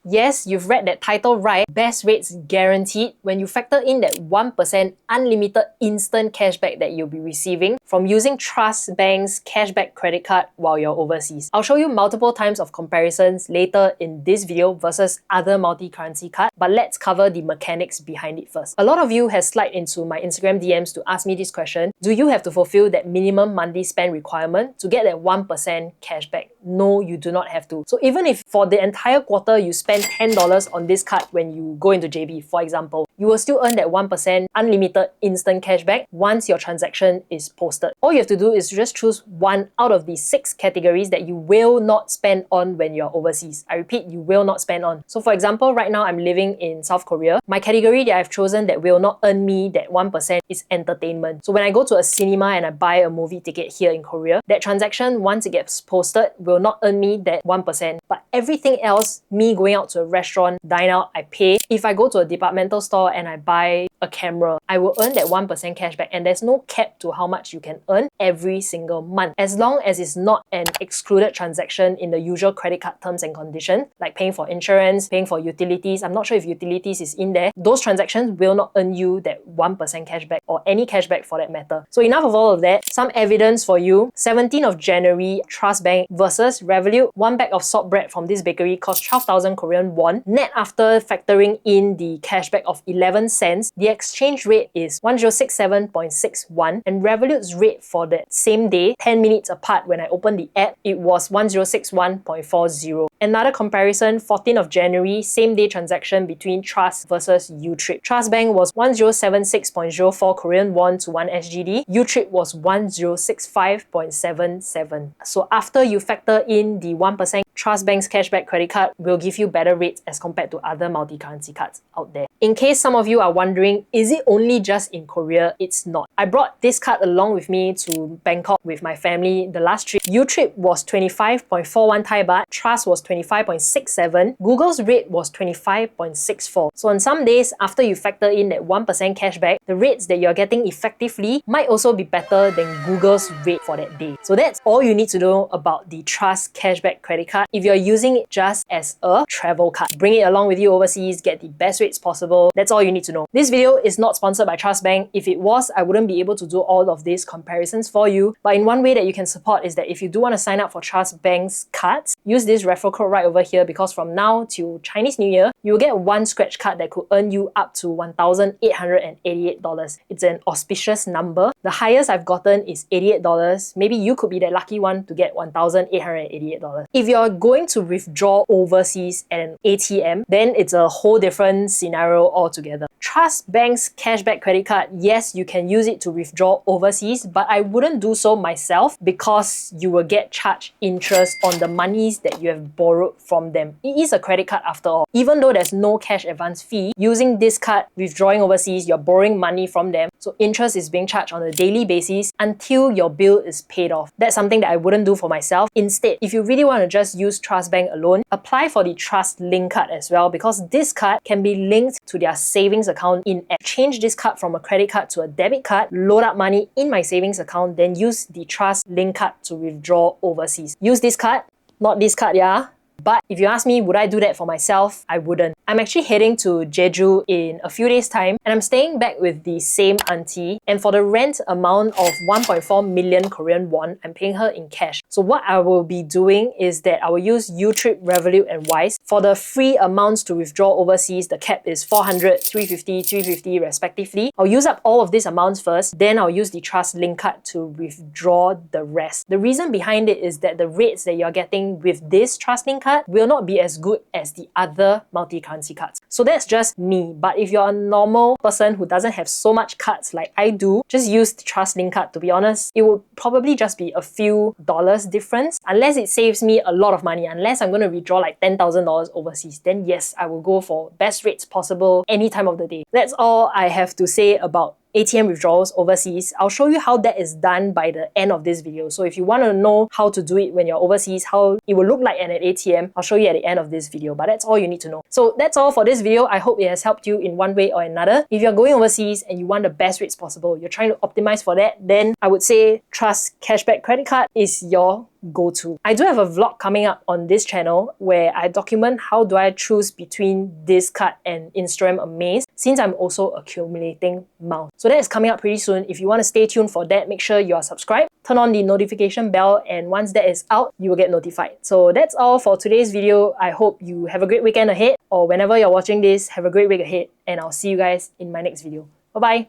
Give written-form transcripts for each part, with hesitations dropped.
Yes, you've read that title right. Best rates guaranteed when you factor in that 1% unlimited instant cashback that you'll be receiving from using Trust Bank's Cashback Credit Card while you're overseas. I'll show you multiple times of comparisons later in this video versus other multi-currency cards, but let's cover the mechanics behind it first. A lot of you has slid into my Instagram DMs to ask me this question: do you have to fulfill that minimum monthly spend requirement to get that 1% cashback? No, you do not have to. So even if for the entire quarter you spend $10 on this card when you go into JB, for example, you will still earn that 1% unlimited instant cashback once your transaction is posted. All you have to do is just choose one out of the 6 categories that you will not spend on when you're overseas. I repeat, you will not spend on. So for example, right now I'm living in South Korea. My category that I've chosen that will not earn me that 1% is entertainment. So when I go to a cinema and I buy a movie ticket here in Korea, that transaction, once it gets posted, will not earn me that 1%. But everything else, me going out to a restaurant, dine out, I pay. If I go to a departmental store and I buy a camera, I will earn that 1% cashback, and there's no cap to how much you can earn every single month, as long as it's not an excluded transaction in the usual credit card terms and conditions, like paying for insurance, paying for utilities. I'm not sure if utilities is in there. Those transactions will not earn you that 1% cashback or any cashback for that matter. So enough of all of that. Some evidence for you. 17th of January, Trust Bank versus Revolut. One bag of salt bread from this bakery cost 12,000 Korean won. Net after factoring in the cashback of 11 cents, the exchange rate is 1067.61, and Revolut's rate for that same day, 10 minutes apart when I opened the app, it was 1061.40. Another comparison, 14th of January, same day transaction between Trust versus Utrip. Trust Bank was 1076.04 Korean won to 1 SGD. Utrip was 1065.77. So after you factor in the 1%, Trust Bank's cashback credit card will give you better rates as compared to other multi-currency cards out there. In case some of you are wondering, is it only just in Korea? It's not. I brought this card along with me to Bangkok with my family the last trip. Utrip was 25.41 Thai baht, Trust was 25.67, Google's rate was 25.64. So on some days, after you factor in that 1% cashback, the rates that you're getting effectively might also be better than Google's rate for that day. So that's all you need to know about the Trust Cashback Credit Card if you're using it just as a travel card. Bring it along with you overseas, get the best rates possible. That's all you need to know. This video is not sponsored by Trust Bank. If it was, I wouldn't be able to do all of these comparisons for you. But in one way that you can support is that if you do want to sign up for Trust Bank's cards, use this referral code right over here, because from now till Chinese New Year, you will get one scratch card that could earn you up to $1,888. It's an auspicious number. The highest I've gotten is $88. Maybe you could be the lucky one to get $1,888. If you're going to withdraw overseas at an ATM, then it's a whole different scenario altogether. Trust Bank's cashback credit card, yes, you can use it to withdraw overseas, but I wouldn't do so myself because you will get charged interest on the monies that you have borrowed from them. It is a credit card after all. Even though there's no cash advance fee, using this card, withdrawing overseas, you're borrowing money from them, so interest is being charged on a daily basis until your bill is paid off. That's something that I wouldn't do for myself. Instead, if you really want to just use Trust Bank alone, apply for the Trust Link card as well, because this card can be linked to their savings account in-app. Change this card from a credit card to a debit card, load up money in my savings account, then use the Trust Link card to withdraw overseas. Use this card, not this card, yeah? But if you ask me, would I do that for myself? I wouldn't. I'm actually heading to Jeju in a few days' time, and I'm staying back with the same auntie. And for the rent amount of 1.4 million Korean won, I'm paying her in cash. So what I will be doing is that I will use Utrip, Revolut, and Wise. For the free amounts to withdraw overseas, the cap is 400, 350, 350 respectively. I'll use up all of these amounts first, then I'll use the Trust Link card to withdraw the rest. The reason behind it is that the rates that you're getting with this Trust Link card will not be as good as the other multi-currency cards. So that's just me. But if you're a normal person who doesn't have so much cards like I do, just use the Trust Link card. To be honest, it will probably just be a few dollars difference, unless it saves me a lot of money. Unless I'm going to withdraw like $10,000 overseas, then yes, I will go for best rates possible any time of the day. That's all I have to say about ATM withdrawals overseas. I'll show you how that is done by the end of this video. So if you want to know how to do it when you're overseas, how it will look like at an ATM, I'll show you at the end of this video. But that's all you need to know. So that's all for this video. I hope it has helped you in one way or another. If you're going overseas and you want the best rates possible, you're trying to optimize for that, then I would say trust Cashback Credit Card is your go-to. I do have a vlog coming up on this channel where I document how do I choose between this card and Instagram Amaze, since I'm also accumulating miles. So that is coming up pretty soon. If you want to stay tuned for that, make sure you are subscribed, turn on the notification bell, and once that is out, you will get notified. So that's all for today's video. I hope you have a great weekend ahead, or whenever you're watching this, have a great week ahead, and I'll see you guys in my next video. Bye-bye!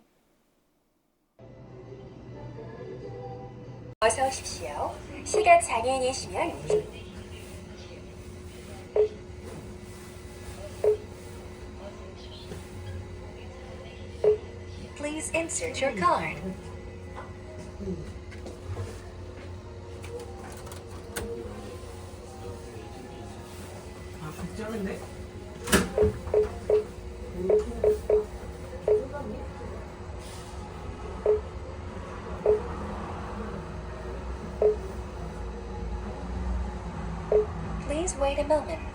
어서 오십시오. 시각 장애인이시면 Please insert your card. Please wait a moment.